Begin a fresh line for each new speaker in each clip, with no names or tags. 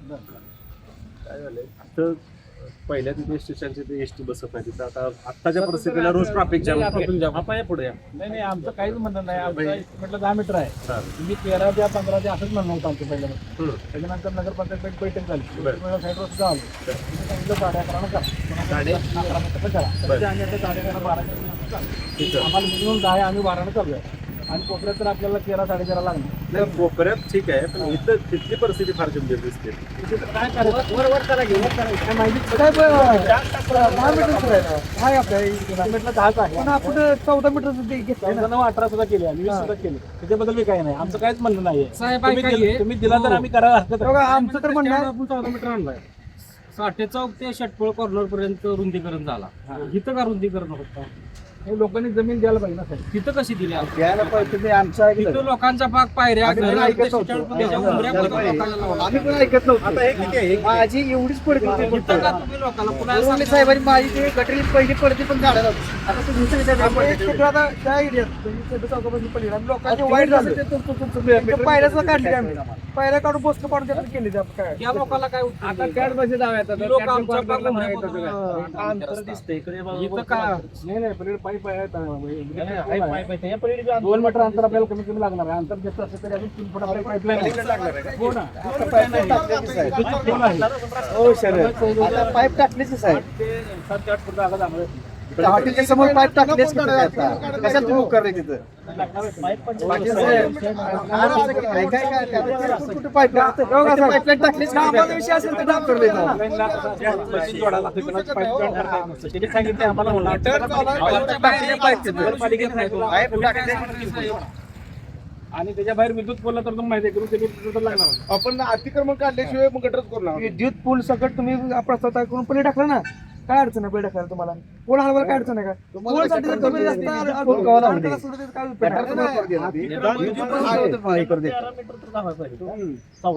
काय झालंय तिथं पहिल्या तिथे स्टेशनचे ते एसटी बसत नाही तिथं आता आत्ताच्या परिस्थितीला रोज ट्रॅफिक जाम आपण या पुढे या
नाही आमचं काहीच म्हणणं नाही. आमचं म्हटलं 10 मीटर आहे. तुम्ही 13 द्या 15 द्या असंच म्हणणं होतं आमचं पहिलं. त्याच्यानंतर नगरपंचायत बैठक झाली. साईड रोड सुद्धा आलो. सांगितलं 11:30 करा. 11:30 करा. आम्ही आता 11:30 आम्हाला मिनिमम 10 आम्ही 12 चालू आहे. आणि कोपऱ्यात तर आपल्याला 13 साडेतेरा लागणार.
नाही कोपऱ्यात ठीक आहे पण इथं तिथली परिस्थिती फार गंभीर दिसते.
काय करायचं वर करा घेऊन करायचं काय माहिती काय 10 मीटर आहे आपल्या म्हटलं 10च आहे पण आपण 14 मीटर घेतलं 18 सुद्धा केले आणि 20 सुद्धा केले. त्याच्याबद्दल मी काही नाही. आमचं काहीच म्हणणं नाही. तुम्ही दिला तर आम्ही करायला हरकत नाही. आमचं तर म्हणणं आपण 14 मीटर आणलाय.
साठे चौक ते षटपळ कॉर्नर पर्यंत रुंदीकरण झाला. इथं का रुंदीकरण होतं?
हे लोकांनी जमीन द्यायला पाहिजे ना साहेब.
तिथं कशी दिली?
द्यायला पाहिजे. तुम्ही आमच्या
तिथं लोकांचा भाग पायऱ्या
आम्ही पण ऐकत नव्हतो. आम्ही पण ऐकत नव्हतो.
आता हे किती आहे?
माझी एवढीच पडती
इथं का तुम्ही लोकांना पुन्हा
उरुळी साहेबांनी माझी ते गटरी पहिली पडती पण झाडाला आता ते दुसऱ्या आता त्या एरियात चौकापासून पडली आम्ही लोकांचे वाईट झालं. पायऱ्याच काढली आम्ही. पायऱ्या काढून पोस्ट काढून त्याला केली काय
या लोकांना काय उत्तर
आता
दिलं?
कॅट बसे दाव्यात
लोक आमच्या अंतर दिसतंय इकडे
इथं का नाही पलीकडे पाईप आहे 2 मीटर अंतर आपल्याला कमी कमी लागणार आहे. अंतर जास्त असेल तरी अजून 3 फूट आपल्याला पाईपलाईन लागणार आहे. हो ना पाईप टाकलीच आहे. 7-8 फूट जागा लागणार. हॉटेलच्या समोर पाईप टाकलेच कशाला तुम्ही उकरले तिथं पाईपलाईन टाकलीच विषय असेल तर उकरले सांगितलं आम्हाला आणि त्याच्या बाहेर विद्युत पोलला तर तुम्ही माहिती करून लागणार. आपण अतिक्रमण काढल्याशिवाय मग गटरच करणार. विद्युत पूल सकट तुम्ही प्रस्ताव करून पहिले टाकला ना काय अडचण आहे? पहिले टाकायला तुम्हाला पोल हलवायला काय अडचण आहे का?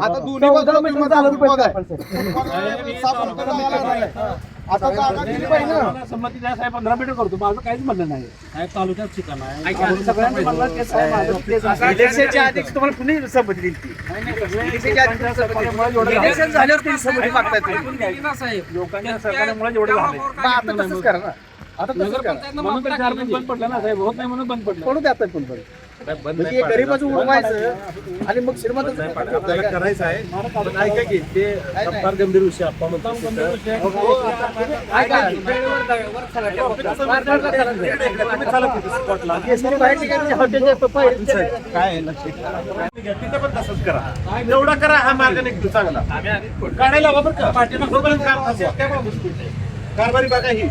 आता दोन्ही आता जागा दिली पाहिजे ना. संमती द्या साहेब 15 मीटर करतो. माझं काहीच म्हणणं नाही.
साहेब तालुक्यात ठिकाण आहे.
सगळ्यांनी म्हणलं ते साहेब इलेक्शनच्या आधी तुम्हाला कुणी संमती दिली ती इलेक्शन झाल्यावर त्यांनी संमती मागतायत
साहेब
लोकांनी सरकारमुळे जेवढे झाले आता तसंच करा ना. आता तसंच करा. म्हणून तर 4 बंद पडलं ना साहेब. होत नाही म्हणून बंद पडलं. पडू द्या आता पण म्हणजे गरीबाचं उडवायचं आणि मग श्रीमंत
करायचं आहे पण ऐका की ते फार गंभीर विषय आपण काय तिथं पण तसंच करा. एवढा करा हा मार्ग निघतो चांगला काढायला वापर का कारभारी बघा ही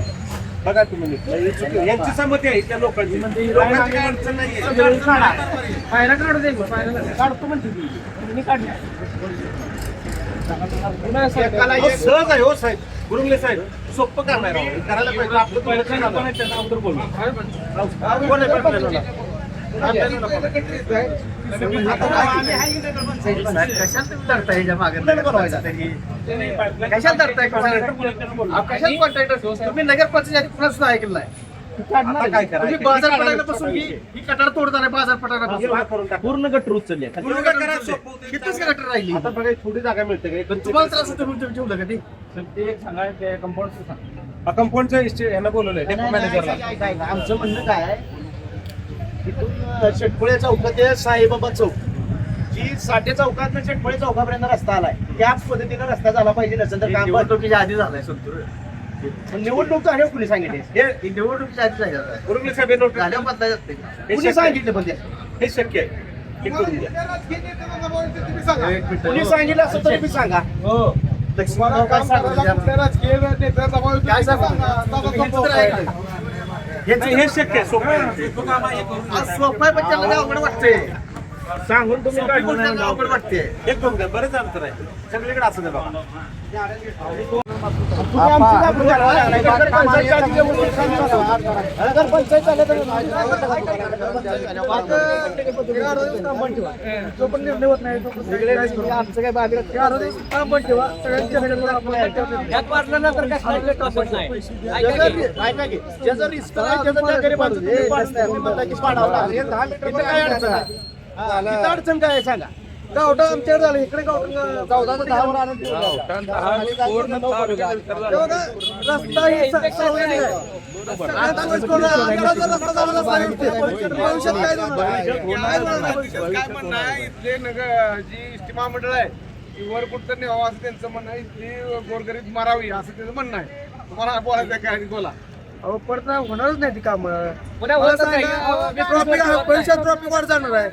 बघा तुम्ही यांची संमती आहे त्या लोकांची लोकांची काय अडचण नाही.
पायऱ्या काढू दे काढतो म्हणते
सहज आहे हो साहेब गुरुंगले साहेब सोपं करणार करायला पाहिजे. आपलं कोण आहे
तुम्ही नगरपंचायत पुन्हा सुद्धा ऐकलं नाही. बाजारपटापासून ही कटार तोडणार आहे. बाजारपटाला
पूर्ण गटर उचलले.
कितीच गटर राहिली.
आता बघा थोडी जागा मिळते का
तुम्हाला त्रास होतो म्हणून ठेवलं का ते
ते एक सांगा ते कंपाऊंड
कंपाऊंडच्या यांना बोलवलंय डेप्युटी मॅनेजरला.
आमचं म्हणणं काय आहे इथून शेटफळे चौकात ते साईबाबा चौक जी साठे चौकात शेटफळे चौकापर्यंत रस्ता आलाय त्याच पद्धतीने रस्ता झाला पाहिजे. नसेल तर काम निवडणुकीच्या आधी झालाय संतूर निवडणूक झाल्यावर कुणी सांगितले हे निवडणुकीच्या आधी झालं
गुरुंगले साहेब हे नोट
झाल्यावर बदला जात नाही. कुणी सांगितलं पण
हे शक्य आहे. हे करून द्या.
कुणी सांगितलं असं तरी मी सांगा. हो लक्ष्मण काय
हे शक्य आहे सोपं आहे.
सोपा पण त्याला अवघड वाटतंय.
सांगून तुम्ही
अवघड वाटते.
हे करून द्या. बरेच अंतर आहे सगळीकडे असं द्या बघा.
जो पण निर्णय होत नाही आमचं काय बाबी पण ठेवा सगळ्यांच्या वाटल्यानंतर ज्याचा रिस्क काय अडचण काय आहे सांगा.
गावठा आमच्याकडे झालं इकडे गावठा 10 वर आणून ठेवलं. हे बघा, रस्ता ही सार्वजनिक आहे. आता रस्ता झाला नसता, भविष्यात काय होणार?
काय म्हणणं आहे इथले नगर जी एसटी महामंडळ आहे ती वर कुठं न्यावं असं त्यांचं म्हणणं आहे. इथली गोरगरीब मारावी असं त्याचं म्हणणं आहे. तुम्हाला बोलायचं काय बोला.
अहो परत होणारच नाही ती काम भविष्यात ट्रॉफिक वाढ जाणार आहे.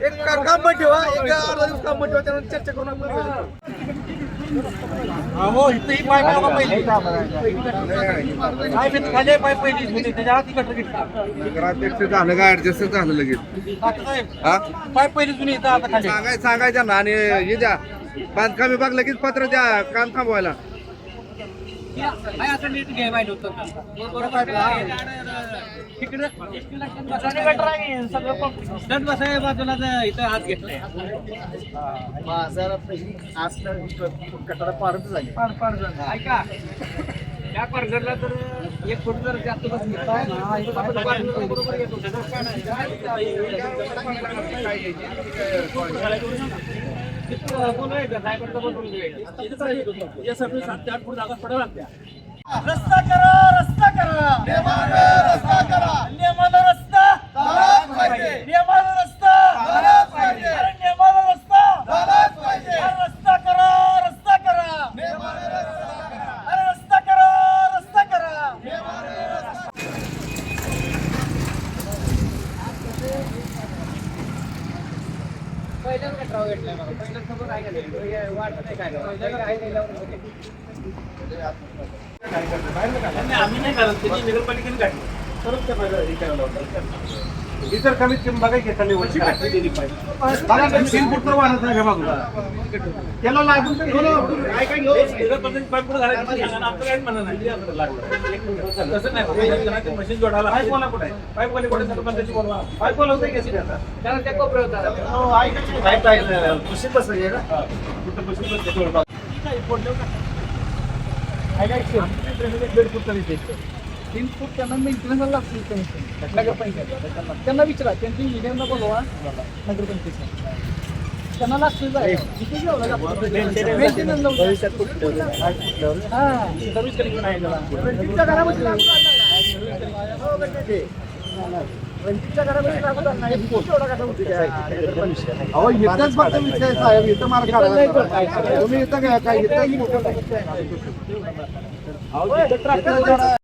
एक काम पण ठेवा, एक अर्धा दिवस काम पण ठेवा, त्यानंतर चर्चा करून
नगराध्यक्ष झालं का ऍडजस्ट झालं लगेच सांगायचं ना आणि हे द्या बांधकाम विभाग लगेच पत्र द्या काम थांबवायला.
बाजूला इथं हात घेतलाय
कटाला पारच झाली.
ऐका त्या कर्जरला तर 1 फूट जर जास्त यासाठी 7 ते 8 फूट जागा पडावं लागत्या.
रस्ता करा, रस्ता करा, रस्ता करा, नियमानं रस्ता झालाच पाहिजे, नियमानं रस्ता झालाच पाहिजे, नियमानं रस्ता झालाच पाहिजे. रस्ता करा, रस्ता करा, नियमानं रस्ता करा, रस्ता करा, रस्ता करा, नियमानं रस्ता.
पहिल्याच गटराव घेतलाय मला. पहिल्याच खबर आहे का नाही? वाटत नाही काय आम्ही नाही करत, त्यांनी नगरपालिकेने काढली.
इतर कमीत कमी बघा की एखादी वर्षी काढली दिली पाहिजे. 3 फूट तर वाढत नाही का बाजूला. त्याला लागून तर गेलं. ऐका घेऊ. नगरपालिकेने पाईप पुढे घालायचं. आमचं काही म्हणणं नाही. तसं नाही. मशीन जोडायला पाईप बोला कुठे आहे? पाईप वाले कुठे सरपंचाची बोलवा. पाईप बोलवतोय की अशी आता.
त्याला त्या कोपऱ्यावर होता.
हो, ऐका. पाईप आहे. मशीन बसली आहे ना. कुठं मशीन बसते थोडं.
तीन फूट त्यांना मेंटेनन्स लागतील. त्यांना विचारा, त्यांची इंजिनियरला बोलवा नगरपंचायत. त्यांना लागतील
इथंच फक्त विषय साहेब इथं मला तुम्ही इथं काय